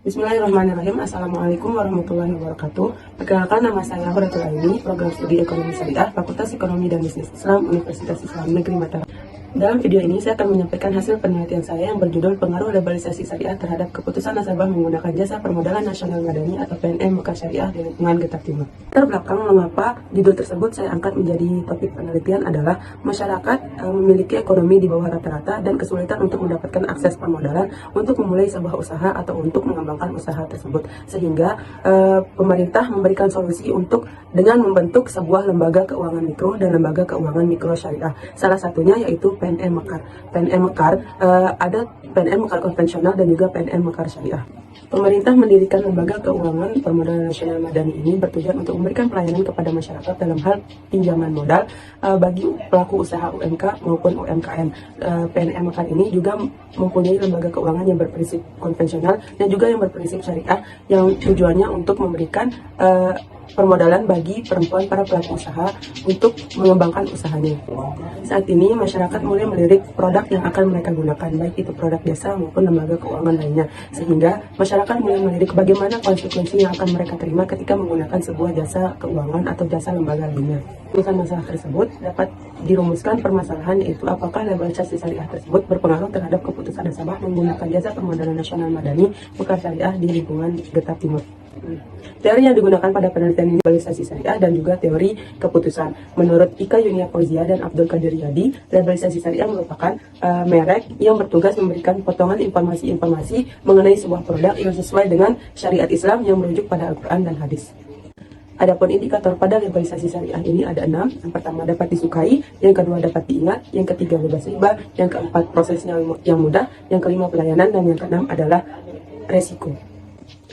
Bismillahirrahmanirrahim. Assalamualaikum warahmatullahi wabarakatuh. Perkenalkan, nama saya Horatul Aini, program studi Ekonomi Syariah, Fakultas Ekonomi dan Bisnis Islam, Universitas Islam Negeri Mataram. Dalam video ini, saya akan menyampaikan hasil penelitian saya yang berjudul Pengaruh Liberalisasi Syariah terhadap keputusan nasabah menggunakan jasa permodalan nasional madani atau PNM Mekar Syariah di lingkungan Getah Timur. Terbelakang mengapa judul tersebut saya angkat menjadi topik penelitian adalah masyarakat memiliki ekonomi di bawah rata-rata dan kesulitan untuk mendapatkan akses permodalan untuk memulai sebuah usaha atau untuk mengembangkan usaha tersebut. Sehingga pemerintah memberikan solusi untuk dengan membentuk sebuah lembaga keuangan mikro dan lembaga keuangan mikro syariah. Salah satunya yaitu PNM Mekar. PNM Mekar ada PNM Mekar konvensional dan juga PNM Mekar syariah. Pemerintah mendirikan lembaga keuangan permodalan nasional madani ini bertujuan untuk memberikan pelayanan kepada masyarakat dalam hal pinjaman modal bagi pelaku usaha UMK maupun UMKM. PNM Mekar ini juga mempunyai lembaga keuangan yang berprinsip konvensional dan juga yang berprinsip syariah yang tujuannya untuk memberikan permodalan bagi perempuan para pelaku usaha untuk mengembangkan usahanya. Saat ini masyarakat mulai melirik produk yang akan mereka gunakan, baik itu produk jasa maupun lembaga keuangan lainnya, sehingga masyarakat mulai melirik bagaimana konsekuensi yang akan mereka terima ketika menggunakan sebuah jasa keuangan atau jasa lembaga lainnya. Dengan masalah tersebut dapat dirumuskan permasalahan, yaitu apakah liberalisasi syariah tersebut berpengaruh terhadap keputusan nasabah menggunakan jasa permodalan nasional madani Mekar Syariah di lingkungan Getah Timur. Teori yang digunakan pada penelitian liberalisasi syariah dan juga teori keputusan. Menurut Ika Yunia Fauzia dan Abdul Qadir Yadi, liberalisasi syariah merupakan merek yang bertugas memberikan potongan informasi-informasi mengenai sebuah produk yang sesuai dengan syariat Islam yang merujuk pada Al-Quran dan hadis. Adapun indikator pada liberalisasi syariah ini ada 6. Yang pertama dapat disukai, yang kedua dapat diingat, yang ketiga bebas riba, yang keempat prosesnya yang mudah, yang kelima pelayanan, dan yang keenam adalah resiko.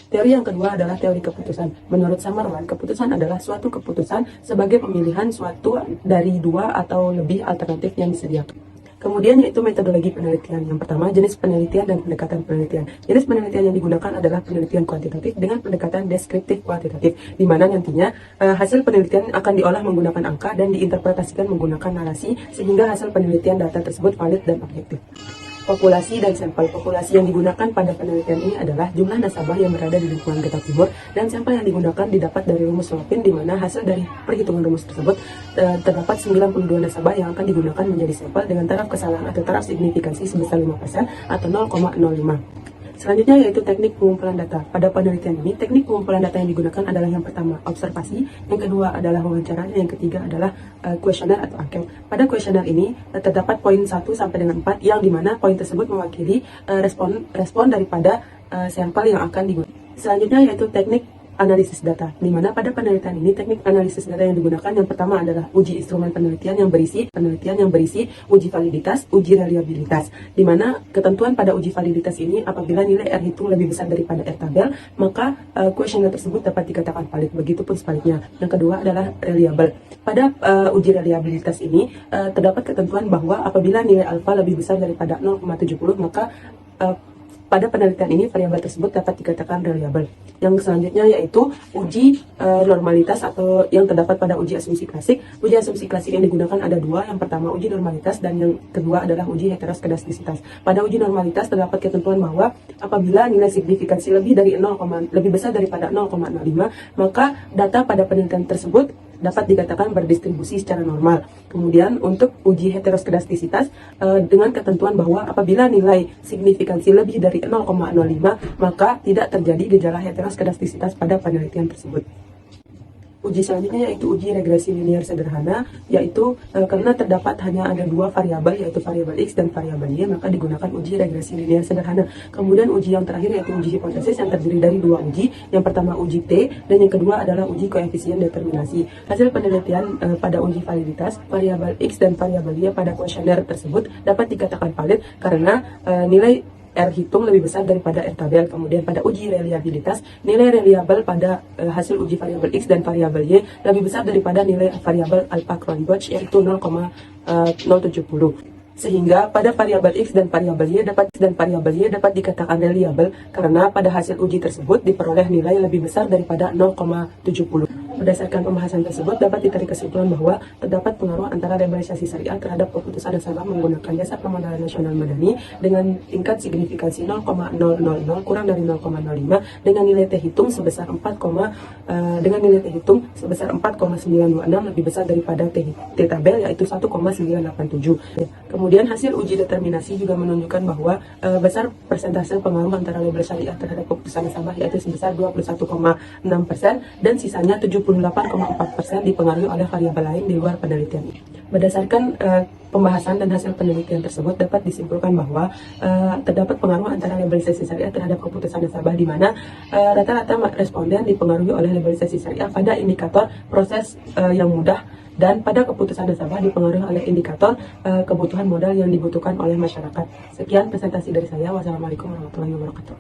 Teori yang kedua adalah teori keputusan. Menurut Samarwan, keputusan adalah suatu keputusan sebagai pemilihan suatu dari dua atau lebih alternatif yang disediakan. Kemudian yaitu metodologi penelitian. Yang pertama, jenis penelitian dan pendekatan penelitian. Jenis penelitian yang digunakan adalah penelitian kuantitatif dengan pendekatan deskriptif kuantitatif, di mana nantinya hasil penelitian akan diolah menggunakan angka dan diinterpretasikan menggunakan narasi, sehingga hasil penelitian data tersebut valid dan objektif. Populasi dan sampel. Populasi yang digunakan pada penelitian ini adalah jumlah nasabah yang berada di lingkungan Getah Timur, dan sampel yang digunakan didapat dari rumus Lopin, di mana hasil dari perhitungan rumus tersebut terdapat 92 nasabah yang akan digunakan menjadi sampel dengan taraf kesalahan atau taraf signifikansi sebesar 5% atau 0,05. Selanjutnya yaitu teknik pengumpulan data. Pada penelitian ini, teknik pengumpulan data yang digunakan adalah yang pertama observasi, yang kedua adalah wawancara, dan yang ketiga adalah kuesioner atau angket. Pada kuesioner ini terdapat poin 1 sampai dengan 4 yang dimana poin tersebut mewakili respon daripada sampel yang akan digunakan. Selanjutnya yaitu teknik analisis data, di mana pada penelitian ini teknik analisis data yang digunakan yang pertama adalah uji instrumen penelitian yang berisi uji validitas, uji reliabilitas, di mana ketentuan pada uji validitas ini apabila nilai R hitung lebih besar daripada R tabel, maka kuesioner tersebut dapat dikatakan valid. Begitupun sebaliknya. Yang kedua adalah reliable. Pada uji reliabilitas ini terdapat ketentuan bahwa apabila nilai alfa lebih besar daripada 0,70, maka pada penelitian ini variabel tersebut dapat dikatakan reliable. Yang selanjutnya yaitu uji normalitas atau yang terdapat pada uji asumsi klasik. Uji asumsi klasik yang digunakan ada dua. Yang pertama uji normalitas dan yang kedua adalah uji heteroskedastisitas. Pada uji normalitas terdapat ketentuan bahwa apabila nilai signifikansi lebih besar daripada 0,05, maka data pada penelitian tersebut dapat dikatakan berdistribusi secara normal. Kemudian untuk uji heteroskedastisitas dengan ketentuan bahwa apabila nilai signifikansi lebih dari 0,05, maka tidak terjadi gejala heteroskedastisitas pada penelitian tersebut. Uji selanjutnya yaitu uji regresi linear sederhana, yaitu karena terdapat hanya ada dua variabel, yaitu variabel X dan variabel Y, maka digunakan uji regresi linear sederhana. Kemudian uji yang terakhir yaitu uji hipotesis yang terdiri dari dua uji. Yang pertama uji T dan yang kedua adalah uji koefisien determinasi. Hasil penelitian pada uji validitas variabel X dan variabel Y pada kuesioner tersebut dapat dikatakan valid karena nilai R hitung lebih besar daripada R tabel. Kemudian pada uji reliabilitas, nilai reliable pada hasil uji variabel X dan variabel Y lebih besar daripada nilai variabel alpha Cronbach, yaitu 0,070. Sehingga pada variabel X dan variabel Y dapat dikatakan reliable karena pada hasil uji tersebut diperoleh nilai lebih besar daripada 0,70. Berdasarkan pembahasan tersebut, dapat ditarik kesimpulan bahwa terdapat pengaruh antara liberalisasi syariah terhadap keputusan nasabah menggunakan jasa permodalan nasional madani dengan tingkat signifikansi 0,000 kurang dari 0,05 dengan nilai T hitung sebesar 4,926 lebih besar daripada T tabel yaitu 1,987. Kemudian hasil uji determinasi juga menunjukkan bahwa besar persentase pengaruh antara liberalisasi syariah terhadap keputusan nasabah yaitu sebesar 21,6% dan sisanya 78,4% dipengaruhi oleh variabel lain di luar penelitian. Berdasarkan pembahasan dan hasil penelitian tersebut dapat disimpulkan bahwa terdapat pengaruh antara liberalisasi syariah terhadap keputusan nasabah di mana rata-rata responden dipengaruhi oleh liberalisasi syariah pada indikator proses yang mudah dan pada keputusan nasabah dipengaruhi oleh indikator kebutuhan modal yang dibutuhkan oleh masyarakat. Sekian presentasi dari saya. Wassalamualaikum warahmatullahi wabarakatuh.